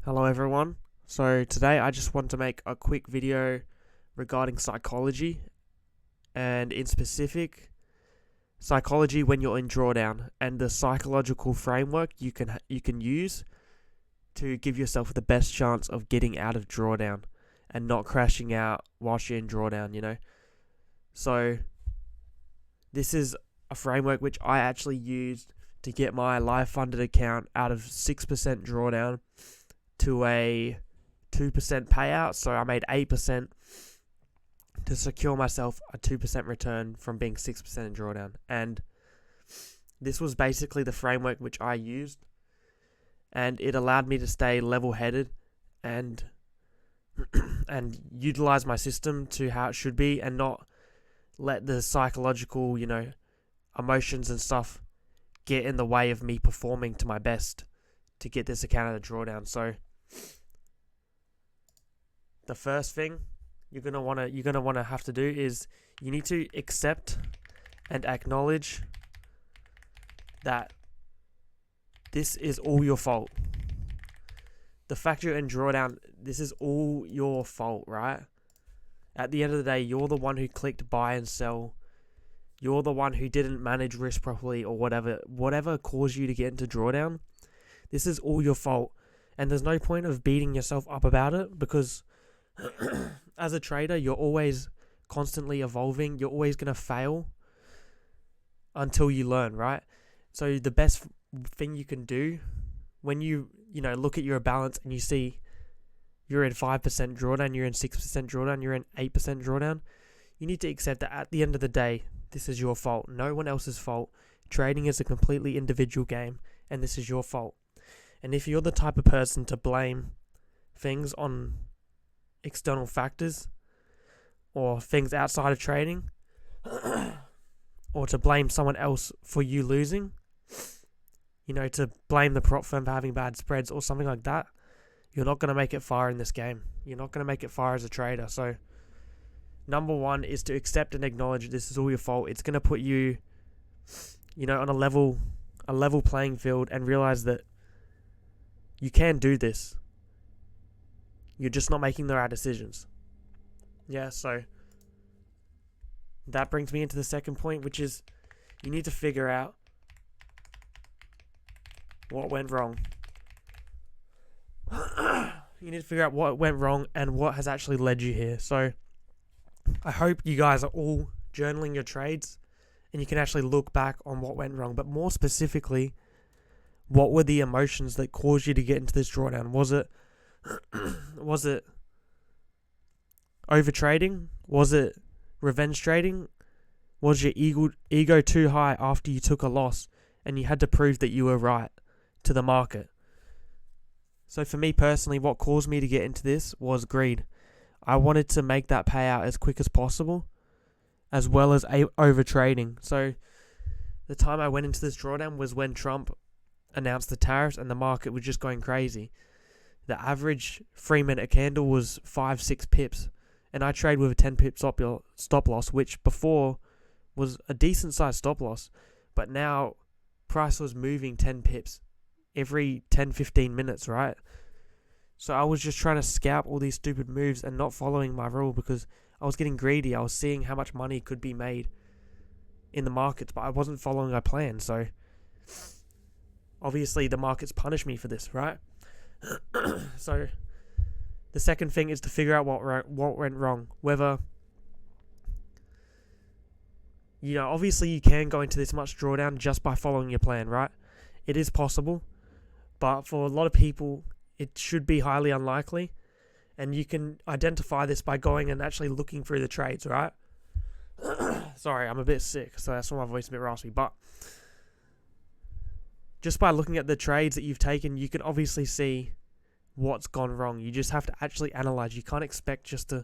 Hello everyone. So today I just want to make a quick video regarding psychology, and in specific psychology when you're in drawdown and the psychological framework you can use to give yourself the best chance of getting out of drawdown and not crashing out whilst you're in drawdown. So this is a framework which I actually used to get my live funded account out of 6% drawdown to a 2% payout. So I made 8% to secure myself a 2% return from being 6% in drawdown. And this was basically the framework which I used, and it allowed me to stay level-headed and and utilize my system to how it should be, and not let the psychological, emotions and stuff get in the way of me performing to my best to get this account out of drawdown. So the first thing you're gonna wanna have to do is you need to accept and acknowledge that this is all your fault. The fact you're in drawdown, this is all your fault, right? At the end of the day, you're the one who clicked buy and sell. You're the one who didn't manage risk properly, or whatever caused you to get into drawdown. This is all your fault, and there's no point of beating yourself up about it, because as a trader, you're always constantly evolving. You're always going to fail until you learn, right? So the best thing you can do when you look at your balance and you see you're in 5% drawdown, you're in 6% drawdown, you're in 8% drawdown, you need to accept that at the end of the day, this is your fault. No one else's fault. Trading is a completely individual game, and this is your fault. And if you're the type of person to blame things on external factors or things outside of trading, or to blame someone else for you losing, to blame the prop firm for having bad spreads or something like that, you're not going to make it far in this game. You're not going to make it far as a trader. So number one is to accept and acknowledge this is all your fault. It's going to put you, on a level playing field, and realize that you can do this. You're just not making the right decisions. Yeah, so that brings me into the second point, which is you need to figure out what went wrong. You need to figure out what went wrong and what has actually led you here. So I hope you guys are all journaling your trades and you can actually look back on what went wrong. But more specifically, what were the emotions that caused you to get into this drawdown? Was it over trading? Was it revenge trading? Was your ego too high after you took a loss and you had to prove that you were right to the market? So for me personally, what caused me to get into this was greed. I wanted to make that payout as quick as possible, as well as over trading. So the time I went into this drawdown was when Trump announced the tariffs and the market was just going crazy. The average 3-minute candle was 5-6 pips, and I trade with a 10 pip stop loss, which before was a decent sized stop loss, but now price was moving 10 pips every 10-15 minutes, right? So I was just trying to scalp all these stupid moves and not following my rule, because I was getting greedy. I was seeing how much money could be made in the markets, but I wasn't following my plan. So obviously the markets punish me for this, right? So the second thing is to figure out what went wrong. Whether, obviously you can go into this much drawdown just by following your plan, right? It is possible, but for a lot of people, it should be highly unlikely. And you can identify this by going and actually looking through the trades, right? Sorry, I'm a bit sick, so that's why my voice is a bit raspy. But just by looking at the trades that you've taken, you can obviously see what's gone wrong. You just have to actually analyze. You can't expect just to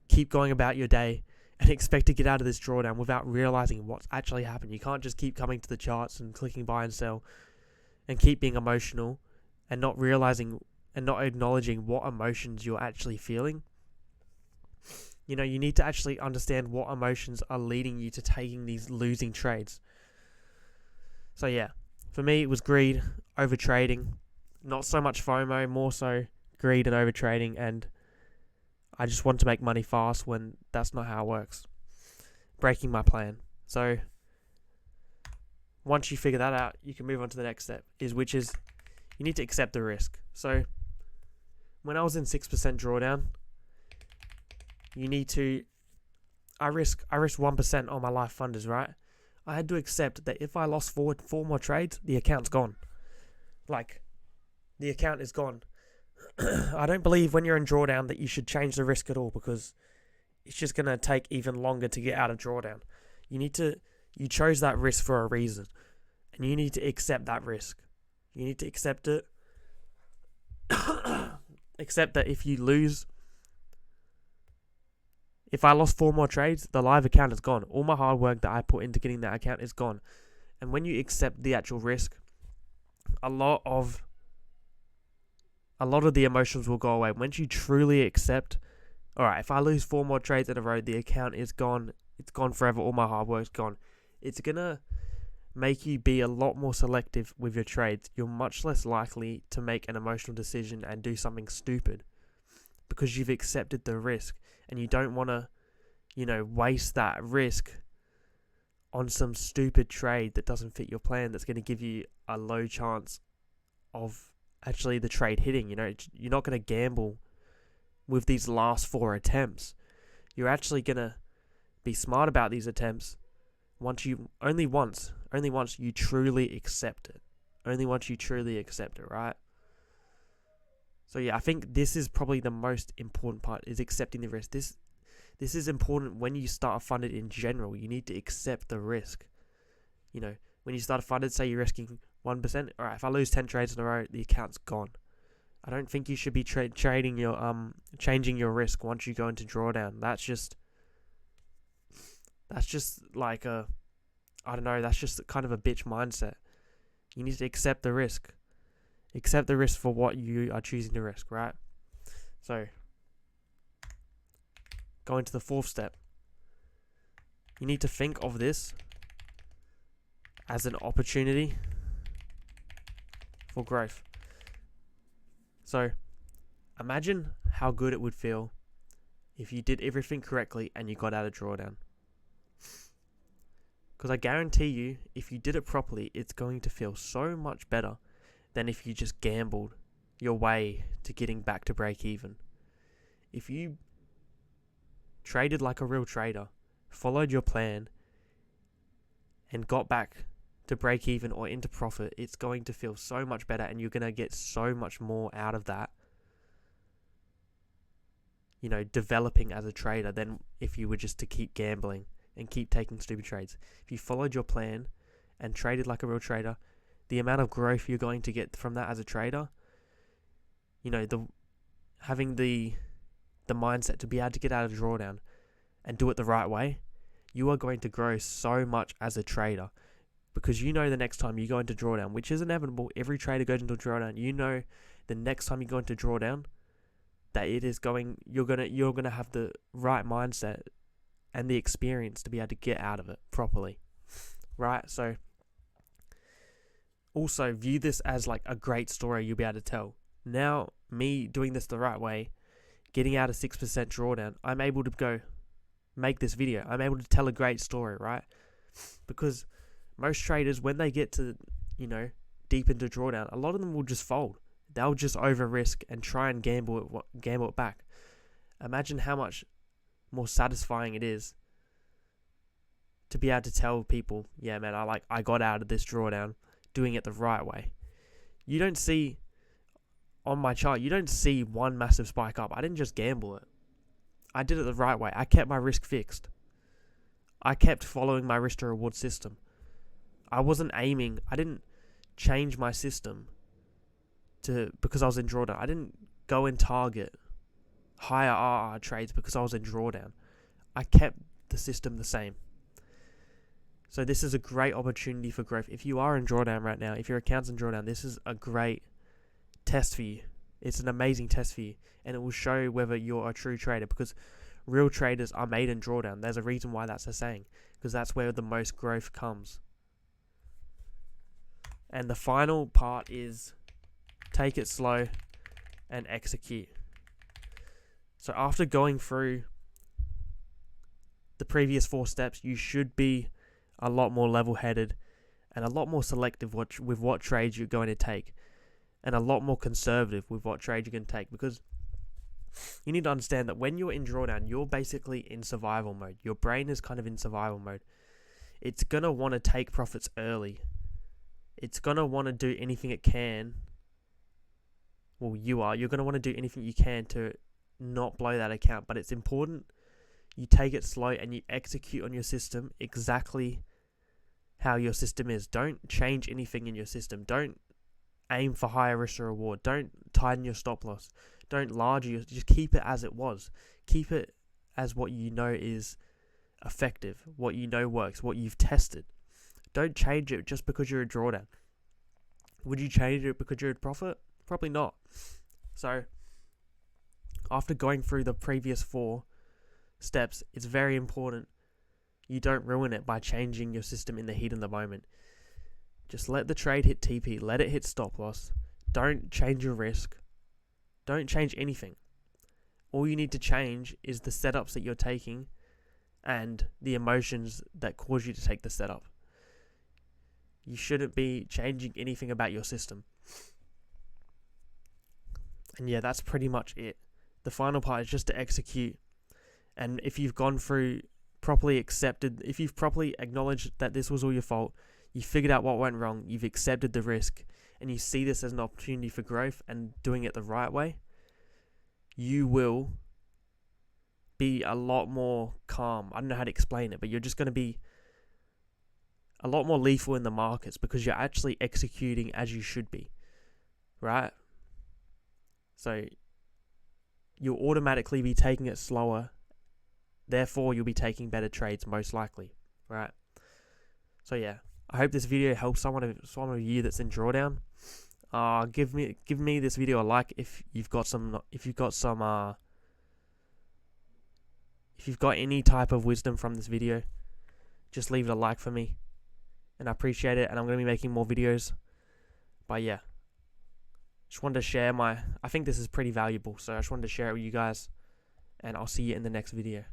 keep going about your day and expect to get out of this drawdown without realizing what's actually happened. You can't just keep coming to the charts and clicking buy and sell and keep being emotional and not realizing and not acknowledging what emotions you're actually feeling. You need to actually understand what emotions are leading you to taking these losing trades. So yeah, for me it was greed, over trading, Not so much FOMO, more so greed and overtrading, and I just want to make money fast when that's not how it works. Breaking my plan. So once you figure that out, you can move on to the next step, which is you need to accept the risk. So when I was in 6% drawdown, I risk 1% on my life funders, right? I had to accept that if I lost four more trades, the account's gone. Like, the account is gone. I don't believe when you're in drawdown that you should change the risk at all, because it's just going to take even longer to get out of drawdown. You chose that risk for a reason, and you need to accept that risk. You need to accept it. Accept that if you lose, if I lost 4 more trades, the live account is gone. All my hard work that I put into getting that account is gone. And when you accept the actual risk, a lot of the emotions will go away. Once you truly accept, alright, if I lose 4 more trades in a row, the account is gone. It's gone forever. All my hard work's gone. It's going to make you be a lot more selective with your trades. You're much less likely to make an emotional decision and do something stupid, because you've accepted the risk, and you don't want to, waste that risk on some stupid trade that doesn't fit your plan, that's going to give you a low chance of actually the trade hitting. You're not going to gamble with these last 4 attempts. You're actually going to be smart about these attempts only once you truly accept it. Only once you truly accept it, right? So yeah, I think this is probably the most important part, is accepting the risk. This is important when you start a funded in general. You need to accept the risk. When you start a funded, say you're risking 1%. All right, if I lose 10 trades in a row, the account's gone. I don't think you should be changing your risk once you go into drawdown. That's just like that's just kind of a bitch mindset. You need to accept the risk. Accept the risk for what you are choosing to risk, right? So, going to the 4th step. You need to think of this as an opportunity for growth. So, imagine how good it would feel if you did everything correctly and you got out of drawdown. Because I guarantee you, if you did it properly, it's going to feel so much better than if you just gambled your way to getting back to break even. If you traded like a real trader, followed your plan, and got back to break even or into profit, it's going to feel so much better, and you're going to get so much more out of that, developing as a trader, than if you were just to keep gambling and keep taking stupid trades. If you followed your plan and traded like a real trader, the amount of growth you're going to get from that as a trader, having the mindset to be able to get out of drawdown and do it the right way, you are going to grow so much as a trader, because the next time you go into drawdown, which is inevitable, every trader goes into drawdown, the next time you go into drawdown, that you're gonna have the right mindset and the experience to be able to get out of it properly, right? So also view this as like a great story you'll be able to tell. Now, me doing this the right way, getting out of 6% drawdown, I'm able to go make this video. I'm able to tell a great story, right? Because most traders, when they get to, deep into drawdown, a lot of them will just fold. They'll just over risk and try and gamble it back. Imagine how much more satisfying it is to be able to tell people, yeah, man, I got out of this drawdown doing it the right way. You don't see on my chart, you don't see one massive spike up. I didn't just gamble it. I did it the right way. I kept my risk fixed. I kept following my risk to reward system. I didn't change my system because I was in drawdown. I didn't go and target higher RR trades because I was in drawdown. I kept the system the same. So this is a great opportunity for growth. If you are in drawdown right now, if your account's in drawdown, this is a great test for you. It's an amazing test for you, and it will show whether you're a true trader, because real traders are made in drawdown. There's a reason why that's a saying, because that's where the most growth comes. And the final part is take it slow, and execute. So after going through the previous 4 steps, you should be a lot more level-headed and a lot more selective with what trades you're going to take, and a lot more conservative with what trades you're going to take, because you need to understand that when you're in drawdown, you're basically in survival mode. Your brain is kind of in survival mode. It's going to want to take profits early. It's going to want to do anything it can. Well, you're going to want to do anything you can to not blow that account, but it's important you take it slow and you execute on your system exactly how your system is. Don't change anything in your system. Don't aim for higher risk or reward. Don't tighten your stop loss. Don't large your, just keep it as it was. Keep it as what you know is effective, what you know works, what you've tested. Don't change it just because you're a drawdown. Would you change it because you're a profit? Probably not. So after going through the previous 4 steps, it's very important you don't ruin it by changing your system in the heat of the moment. Just let the trade hit TP, let it hit stop loss. Don't change your risk. Don't change anything. All you need to change is the setups that you're taking and the emotions that cause you to take the setup. You shouldn't be changing anything about your system. And yeah, that's pretty much it. The final part is just to execute. And if you've gone through, properly accepted, if you've properly acknowledged that this was all your fault, you figured out what went wrong, you've accepted the risk, and you see this as an opportunity for growth and doing it the right way, you will be a lot more calm. I don't know how to explain it, but you're just going to be a lot more lethal in the markets because you're actually executing as you should be, right? So you'll automatically be taking it slower. Therefore, you'll be taking better trades most likely, right? So yeah, I hope this video helps someone of you that's in drawdown. Give me this video a like if you've got any type of wisdom from this video. Just leave it a like for me, and I appreciate it. And I'm gonna be making more videos. But yeah, just wanted to share I think this is pretty valuable, so I just wanted to share it with you guys, and I'll see you in the next video.